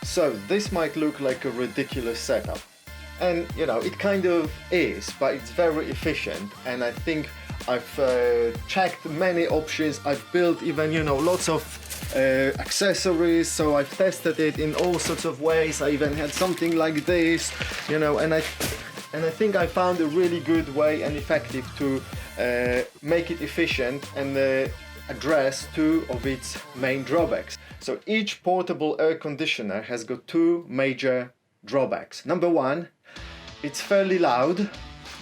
So this might look like a ridiculous setup, and you know it kind of is, but it's very efficient. And I think I've checked many options. I've built even, you know, lots of accessories, so I've tested it in all sorts of ways. I even had something like this, you know, and I think I found a really good way and effective to make it efficient and address two of its main drawbacks. So each portable air conditioner has got two major drawbacks. Number one, it's fairly loud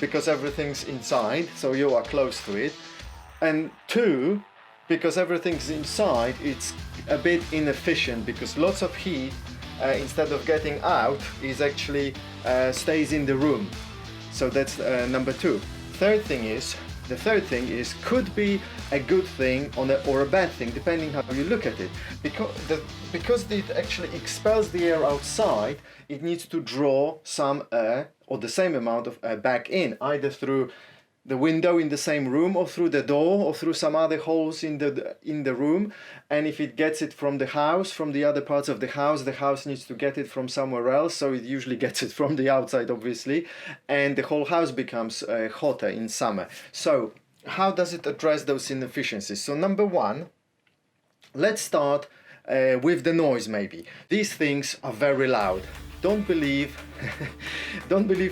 because everything's inside, so you are close to it. And two, because everything's inside, it's a bit inefficient because lots of heat, instead of getting out, is actually stays in the room. So that's number two. The third thing is could be a good thing or a bad thing, depending how you look at it. Because it actually expels the air outside, it needs to draw some air or the same amount of air back in, either through the window in the same room or through the door or through some other holes in the room. And if it gets it from the house, from the other parts of the house needs to get it from somewhere else, so it usually gets it from the outside, obviously, and the whole house becomes hotter in summer. So how does it address those inefficiencies? So number one, let's start with the noise. Maybe these things are very loud. Don't believe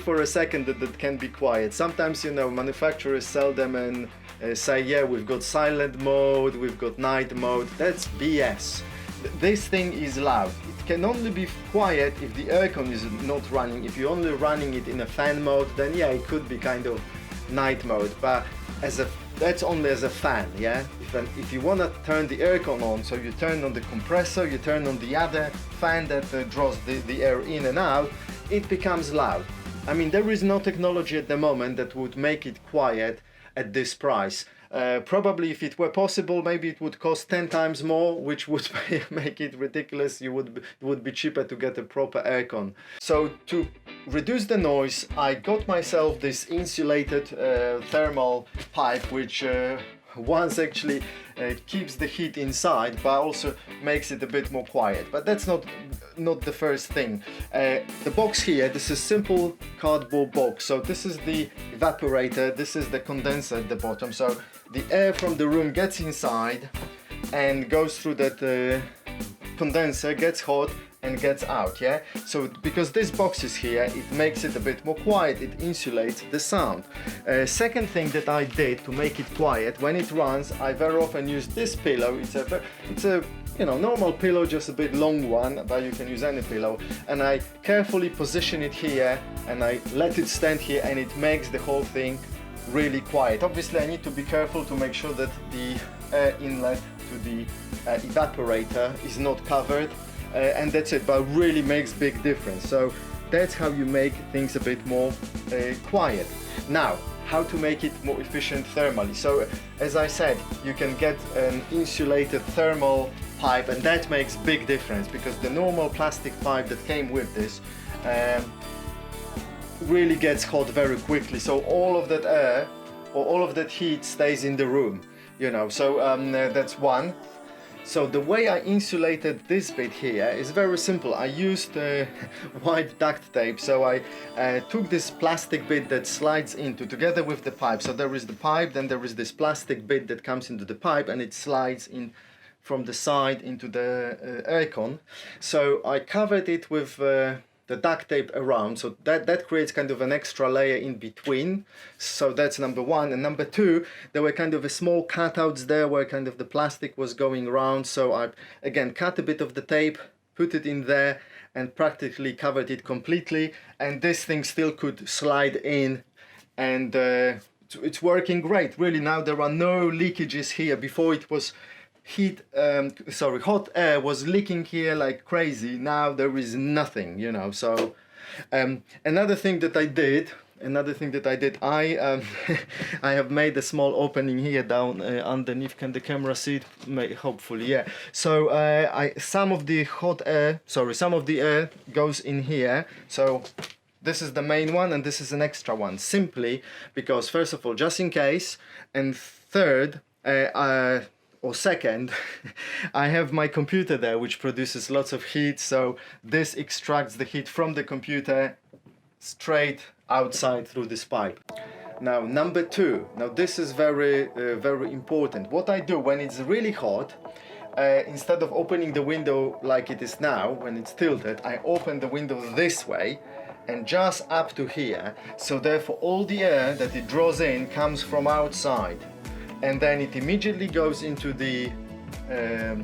for a second that that can be quiet. Sometimes, you know, manufacturers sell them and say, yeah, we've got silent mode, we've got night mode. That's BS. This thing is loud. It can only be quiet if the aircon is not running. If you're only running it in a fan mode, then yeah, it could be kind of night mode, but that's only as a fan, yeah? If you want to turn the aircon on, so you turn on the compressor, you turn on the other fan that draws the air in and out, it becomes loud. I mean, there is no technology at the moment that would make it quiet at this price. Probably if it were possible, maybe it would cost 10 times more, which would make it ridiculous. It would be cheaper to get a proper aircon. So to reduce the noise, I got myself this insulated thermal pipe, which once actually keeps the heat inside, but also makes it a bit more quiet. But that's not the first thing. The box here, this is simple cardboard box. So this is the evaporator, this is the condenser at the bottom. So the air from the room gets inside and goes through that condenser, gets hot and gets out, yeah? So because this box is here, it makes it a bit more quiet, it insulates the sound. Second thing that I did to make it quiet, when it runs, I very often use this pillow. It's a you know, normal pillow, just a bit long one, but you can use any pillow. And I carefully position it here and I let it stand here, and it makes the whole thing really quiet. Obviously I need to be careful to make sure that the air inlet to the evaporator is not covered, and that's it, but really makes big difference. So that's how you make things a bit more quiet. Now, how to make it more efficient thermally. So as I said, you can get an insulated thermal pipe, and that makes big difference because the normal plastic pipe that came with this really gets hot very quickly. So all of that air or all of that heat stays in the room, you know. So that's one. So the way I insulated this bit here is very simple. I used white duct tape. So I took this plastic bit that slides into together with the pipe. So there is the pipe, then there is this plastic bit that comes into the pipe, and it slides in from the side into the aircon. So I covered it with the duct tape around, so that creates kind of an extra layer in between. So that's number one. And number two, there were kind of a small cutouts there where kind of the plastic was going around. So I again cut a bit of the tape, put it in there, and practically covered it completely. And this thing still could slide in, and it's working great. Really, now there are no leakages here. Before it was hot air was leaking here like crazy. Now there is nothing, you know. So another thing that I did, I I have made a small opening here down underneath. Can the camera see it? Hopefully, yeah. So some of the air goes in here. So this is the main one, and this is an extra one, simply because, first of all, just in case, and third, or second, I have my computer there, which produces lots of heat. So this extracts the heat from the computer straight outside through this pipe. Now, number two. Now, this is very important. What I do when it's really hot, instead of opening the window like it is now, when it's tilted, I open the window this way and just up to here. So therefore, all the air that it draws in comes from outside, and then it immediately goes into the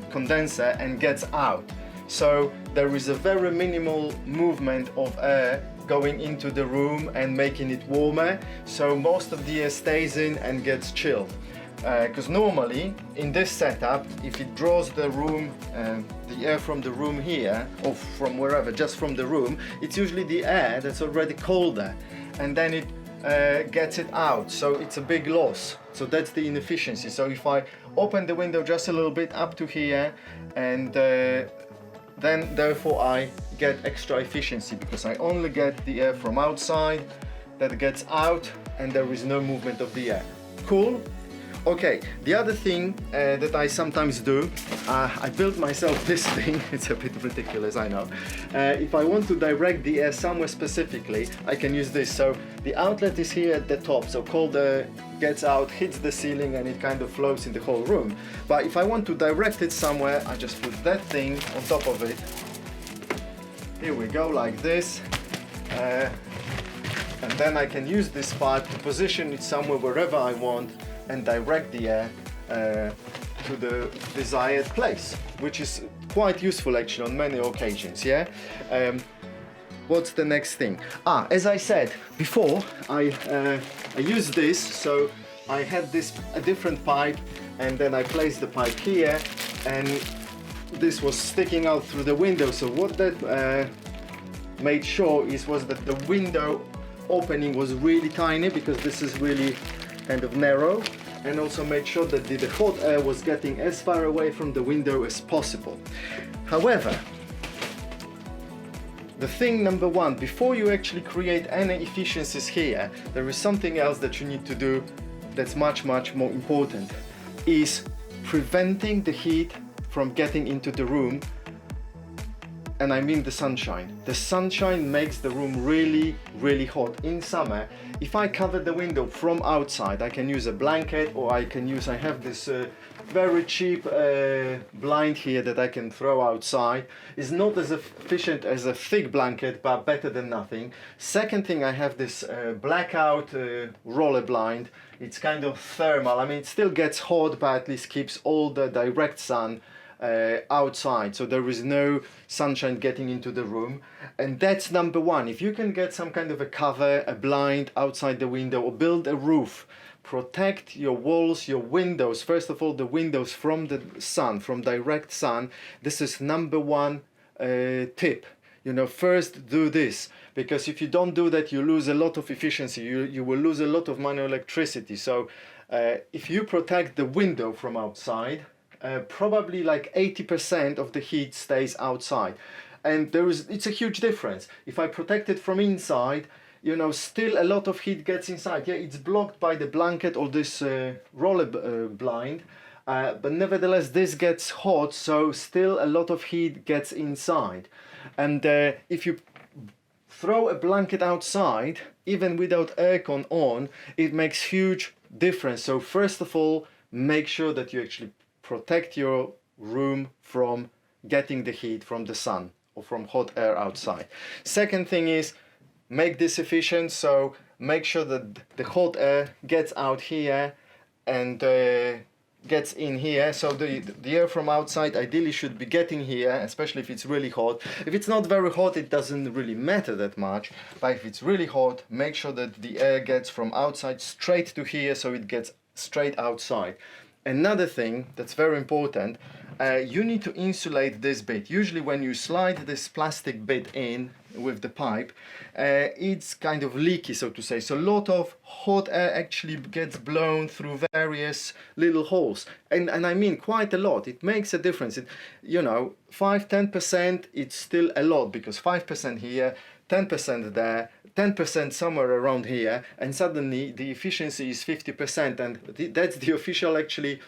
condenser and gets out. So there is a very minimal movement of air going into the room and making it warmer, so most of the air stays in and gets chilled. Because normally in this setup, if it draws the room, the air from the room here, or from wherever, just from the room, it's usually the air that's already colder, and then it gets it out, so it's a big loss. So that's the inefficiency. So if I open the window just a little bit up to here, and then therefore I get extra efficiency, because I only get the air from outside that gets out, and there is no movement of the air. Cool? Okay, the other thing that I sometimes do, I built myself this thing. It's a bit ridiculous, I know. If I want to direct the air somewhere specifically, I can use this. So the outlet is here at the top, so cold air gets out, hits the ceiling, and it kind of flows in the whole room. But if I want to direct it somewhere, I just put that thing on top of it. Here we go, like this. And then I can use this pipe to position it somewhere wherever I want and direct the air to the desired place, which is quite useful actually on many occasions, yeah? What's the next thing? As I said before, I used this, so I had a different pipe, and then I placed the pipe here, and this was sticking out through the window. So what that made sure was that the window opening was really tiny, because this is really kind of narrow, and also made sure that the hot air was getting as far away from the window as possible. However, the thing number one, before you actually create any efficiencies here, there is something else that you need to do that's much more important, is preventing the heat from getting into the room. And I mean the sunshine. The sunshine makes the room really hot. In summer, if I cover the window from outside, I can use a blanket, or I have this very cheap blind here that I can throw outside. It's not as efficient as a thick blanket, but better than nothing. Second thing, I have this blackout roller blind. It's kind of thermal. I mean, it still gets hot, but at least keeps all the direct sun outside, so there is no sunshine getting into the room. And that's number one. If you can get some kind of a cover, a blind outside the window, or build a roof, protect your walls, your windows, first of all the windows from the sun, from direct sun. This is number one tip. You know, first do this, because if you don't do that, you lose a lot of efficiency. You will lose a lot of manual electricity. So if you protect the window from outside, probably like 80% of the heat stays outside, and it's a huge difference. If I protect it from inside, you know, still a lot of heat gets inside. Yeah, it's blocked by the blanket or this roller blind, but nevertheless this gets hot, so still a lot of heat gets inside. And if you throw a blanket outside, even without aircon on, it makes huge difference. So first of all, make sure that you actually protect your room from getting the heat from the sun or from hot air outside. Second thing is, make this efficient, so make sure that the hot air gets out here and gets in here. So the air from outside ideally should be getting here, especially if it's really hot. If it's not very hot, it doesn't really matter that much, but if it's really hot, make sure that the air gets from outside straight to here, so it gets straight outside. Another thing that's very important, you need to insulate this bit. Usually when you slide this plastic bit in with the pipe, it's kind of leaky, so to say. So a lot of hot air actually gets blown through various little holes. And I mean quite a lot. It makes a difference. You know, 5-10%, it's still a lot, because 5% here, 10% there, 10% somewhere around here, and suddenly the efficiency is 50%, and that's the official actually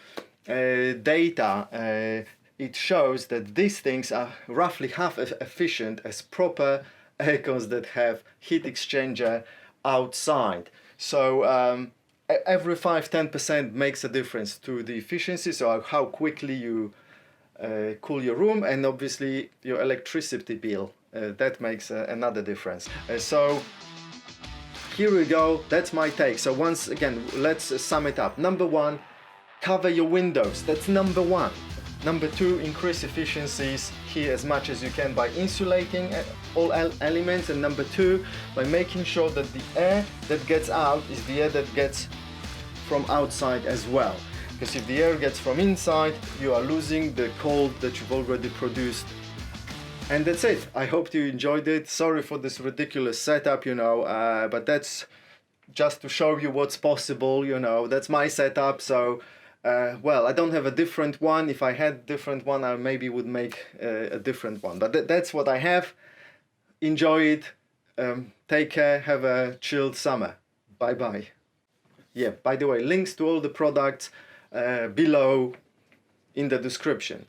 data, it shows that these things are roughly half as efficient as proper aircons that have heat exchanger outside. So every 5-10% makes a difference to the efficiency, so how quickly you cool your room, and obviously your electricity bill. That makes another difference. So here we go, that's my take. So once again, let's sum it up. Number 1, cover your windows. That's number 1. Number 2, increase efficiencies here as much as you can by insulating all elements. And number 2, by making sure that the air that gets out is the air that gets from outside as well. Because if the air gets from inside, you are losing the cold that you've already produced. And that's it. I hope you enjoyed it. Sorry for this ridiculous setup, you know, but that's just to show you what's possible, you know. That's my setup, so well, I don't have a different one. If I had a different one, I maybe would make a different one. But that's what I have. Enjoy it. Take care. Have a chilled summer. Bye-bye. Yeah, by the way, links to all the products below in the description.